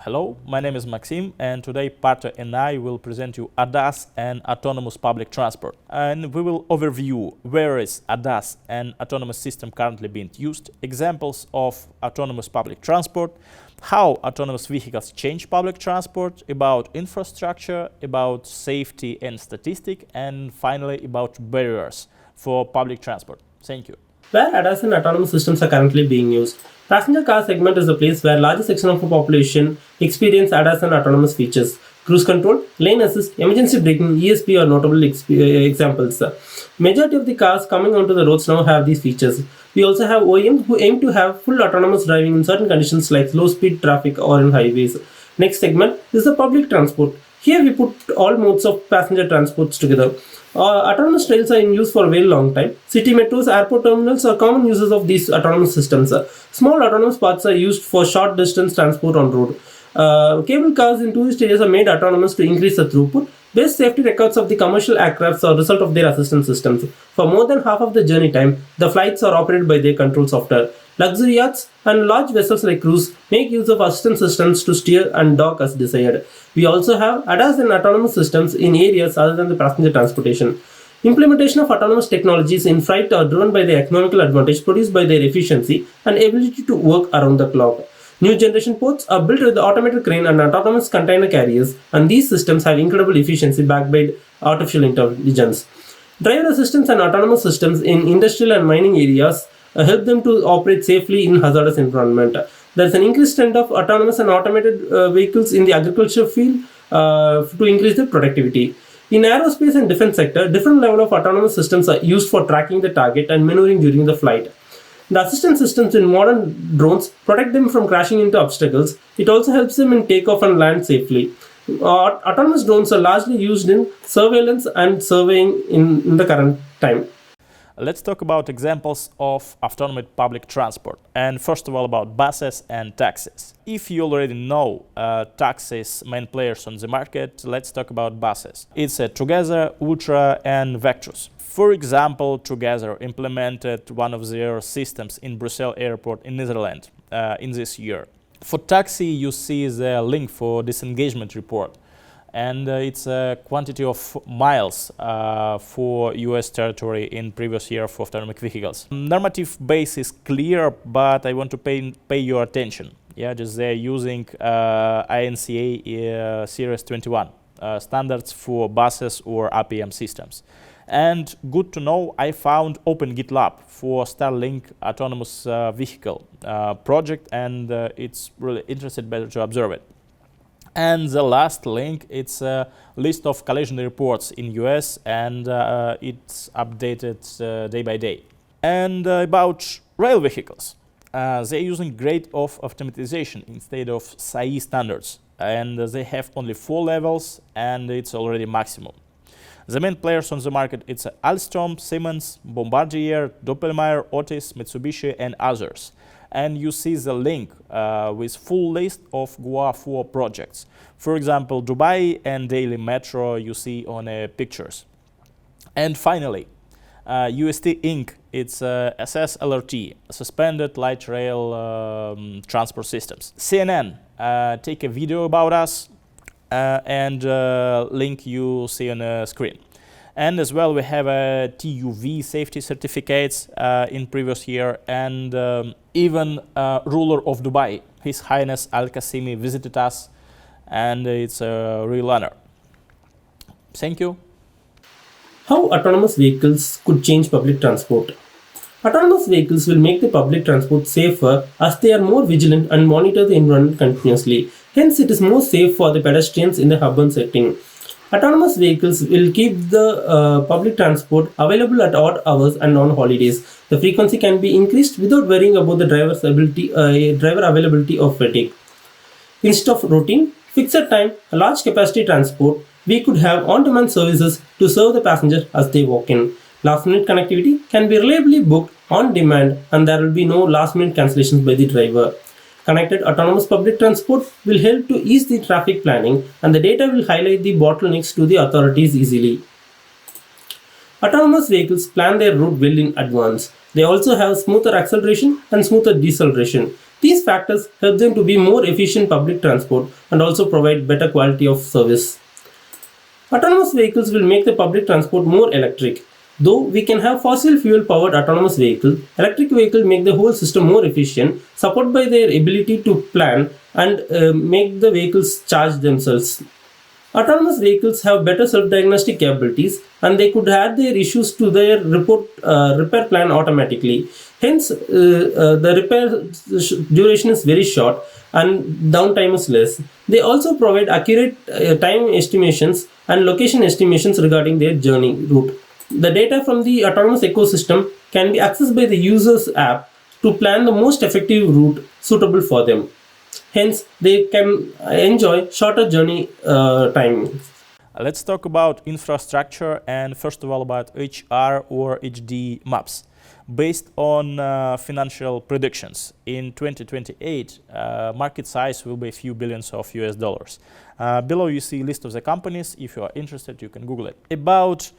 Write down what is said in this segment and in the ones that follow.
Hello, my name is Maxim, and today Partner and I will present you ADAS and autonomous public transport. And we will overview where is ADAS and autonomous system currently being used, examples of autonomous public transport, how autonomous vehicles change public transport, about infrastructure, about safety and statistic, and finally about barriers for public transport. Thank you. Where ADAS and autonomous systems are currently being used. Passenger car segment is the place where largest section of the population experience ADAS and autonomous features. Cruise control, lane assist, emergency braking, ESP are notable examples. Majority of the cars coming onto the roads now have these features. We also have OEMs who aim to have full autonomous driving in certain conditions like low speed traffic or in highways. Next segment is the public transport. Here we put all modes of passenger transports together. Autonomous trails are in use for a very long time. City metros, airport terminals are common users of these autonomous systems. Small autonomous paths are used for short distance transport on road. Cable cars in tourist areas are made autonomous to increase the throughput. Best safety records of the commercial aircrafts are a result of their assistance systems. For more than half of the journey time, the flights are operated by their control software. Luxury yachts and large vessels like cruise make use of assistance systems to steer and dock as desired. We also have ADAS and autonomous systems in areas other than the passenger transportation. Implementation of autonomous technologies in flight are driven by the economical advantage produced by their efficiency and ability to work around the clock. New generation ports are built with the automated crane and autonomous container carriers, and these systems have incredible efficiency backed by artificial intelligence. Driver assistance and autonomous systems in industrial and mining areas help them to operate safely in hazardous environment. There is an increased trend of autonomous and automated vehicles in the agriculture field to increase their productivity. In aerospace and defense sector, different level of autonomous systems are used for tracking the target and maneuvering during the flight. The assistance systems in modern drones protect them from crashing into obstacles. It also helps them in takeoff and land safely. Autonomous drones are largely used in surveillance and surveying in the current time. Let's talk about examples of autonomous public transport, and first of all about buses and taxis. If you already know taxis main players on the market, let's talk about buses. It's Together, Ultra and Vectrus. For example, Together implemented one of their systems in Brussels airport in Netherlands in this year. For taxi, you see the link for disengagement report, and it's a quantity of miles for US territory in previous year for autonomous vehicles. Normative base is clear, but I want to pay your attention. Yeah, just they're using INCA Series 21 standards for buses or RPM systems. And good to know, I found Open GitLab for Starlink autonomous vehicle project, and it's really interesting, better to observe it. And the last link, it's a list of collision reports in US, and it's updated day by day. And about rail vehicles, they're using grade of automatization instead of SAE standards, and they have only 4 levels, and it's already maximum. The main players on the market, it's Alstom, Siemens, Bombardier, Doppelmayr, Otis, Mitsubishi and others. And you see the link with full list of Goa 4 projects. For example, Dubai and Daily Metro you see on pictures. And finally, UST Inc. It's SSLRT, Suspended Light Rail Transport Systems. CNN take a video about us and link you see on the screen. And as well, we have a TUV safety certificates in previous year, and even ruler of Dubai, His Highness Al Qasimi, visited us, and it's a real honor. Thank you. How autonomous vehicles could change public transport? Autonomous vehicles will make the public transport safer as they are more vigilant and monitor the environment continuously. Hence, it is more safe for the pedestrians in the urban setting. Autonomous vehicles will keep the public transport available at odd hours and on holidays. The frequency can be increased without worrying about the driver availability or fatigue. Instead of routine, fixed time, large capacity transport, we could have on-demand services to serve the passenger as they walk in. Last-minute connectivity can be reliably booked on demand, and there will be no last-minute cancellations by the driver. Connected autonomous public transport will help to ease the traffic planning, and the data will highlight the bottlenecks to the authorities easily. Autonomous vehicles plan their route well in advance. They also have smoother acceleration and smoother deceleration. These factors help them to be more efficient public transport and also provide better quality of service. Autonomous vehicles will make the public transport more electric. Though we can have fossil fuel powered autonomous vehicles, electric vehicles make the whole system more efficient, supported by their ability to plan and make the vehicles charge themselves. Autonomous vehicles have better self-diagnostic capabilities and they could add their issues to their repair plan automatically. Hence, the repair duration is very short and downtime is less. They also provide accurate time estimations and location estimations regarding their journey route. The data from the autonomous ecosystem can be accessed by the user's app to plan the most effective route suitable for them. Hence, they can enjoy shorter journey time. Let's talk about infrastructure and first of all about HR or HD maps. Based on financial predictions, in 2028, market size will be a few billions of US dollars. Below you see a list of the companies. If you are interested, you can Google it. About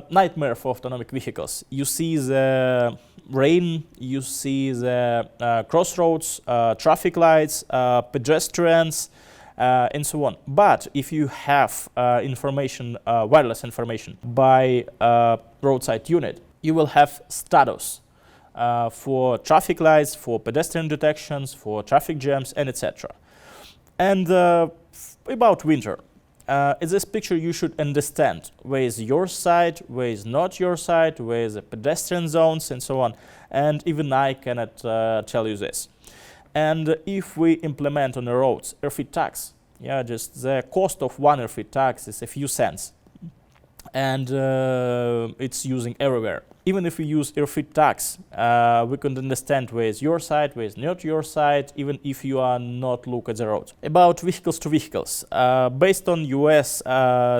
nightmare for autonomic vehicles. You see the rain, you see the crossroads, traffic lights, pedestrians, and so on. But if you have information, wireless information by roadside unit, you will have status for traffic lights, for pedestrian detections, for traffic jams, and etc. And about winter. In this picture, you should understand where is your side, where is not your side, where is the pedestrian zones, and so on. And even I cannot tell you this. And if we implement on the roads airfit tax, yeah, just the cost of one airfit tax is a few cents, and it's using everywhere. Even if we use airfit tax, we can understand where is your side, where is not your side, even if you are not look at the road. About vehicles to vehicles, based on US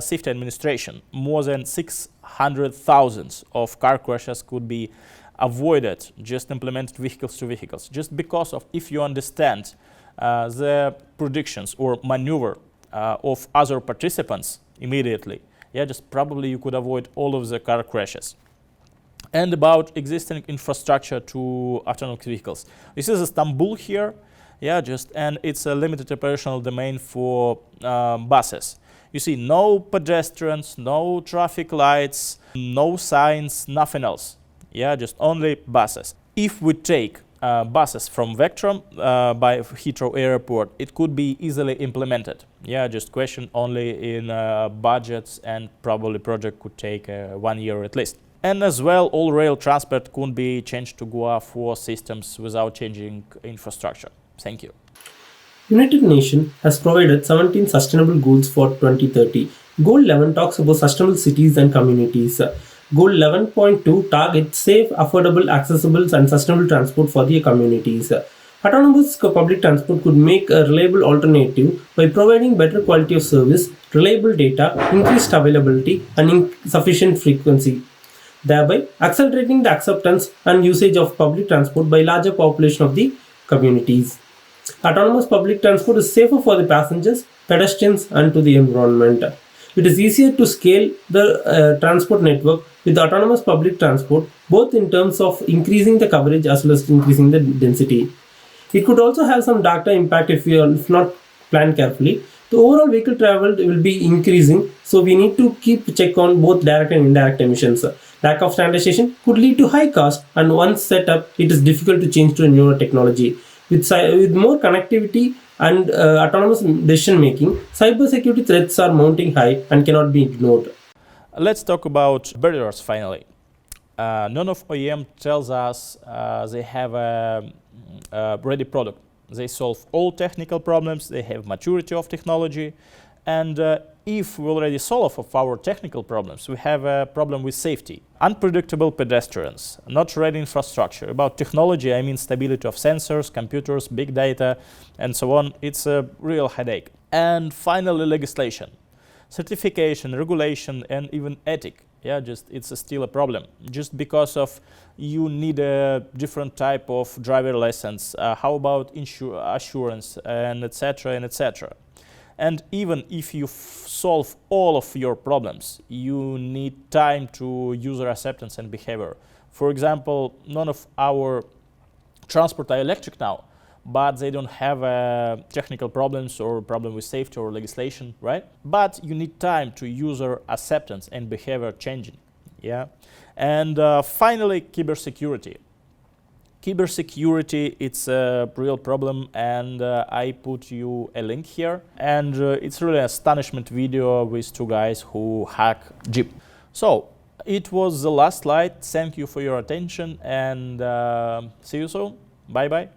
Safety Administration, more than 600,000 of car crashes could be avoided just implemented vehicles to vehicles, just because of if you understand the predictions or maneuver of other participants immediately, yeah, just probably you could avoid all of the car crashes. And about existing infrastructure to autonomous vehicles. This is Istanbul here, yeah, just and it's a limited operational domain for buses. You see no pedestrians, no traffic lights, no signs, nothing else. Yeah, just only buses. If we take buses from Vectron by Heathrow Airport, it could be easily implemented. Yeah, just question only in budgets, and probably project could take 1 year at least. And as well, all rail transport could be changed to Goa for systems without changing infrastructure. Thank you. United Nations has provided 17 sustainable goals for 2030. Goal 11 talks about sustainable cities and communities. Goal 11.2 targets safe, affordable, accessible and sustainable transport for the communities. Autonomous public transport could make a reliable alternative by providing better quality of service, reliable data, increased availability and sufficient frequency, thereby accelerating the acceptance and usage of public transport by larger population of the communities. Autonomous public transport is safer for the passengers, pedestrians and to the environment. It is easier to scale the transport network with autonomous public transport, both in terms of increasing the coverage as well as increasing the density. It could also have some data impact if not planned carefully. The overall vehicle traveled will be increasing, so we need to keep check on both direct and indirect emissions. Lack of standardization could lead to high cost, and once set up, it is difficult to change to a newer technology. With more connectivity and autonomous decision making, cybersecurity threats are mounting high and cannot be ignored. Let's talk about barriers finally. None of OEM tells us they have a ready product. They solve all technical problems, they have maturity of technology, and if we already solve of our technical problems, we have a problem with safety. Unpredictable pedestrians, not ready infrastructure. About technology, I mean stability of sensors, computers, big data, and so on. It's a real headache. And finally, legislation. Certification, regulation, and even ethic. Yeah, just it's still a problem. Just because of you need a different type of driver license. How about assurance, and etc. and etc. And even if you solve all of your problems, you need time to user acceptance and behavior. For example, none of our transport are electric now, but they don't have technical problems or problem with safety or legislation, right? But you need time to user acceptance and behavior changing, yeah? And finally, cybersecurity. Cybersecurity, it's a real problem, and I put you a link here. And it's really an astonishment video with two guys who hack Jeep. So it was the last slide. Thank you for your attention, and see you soon. Bye bye.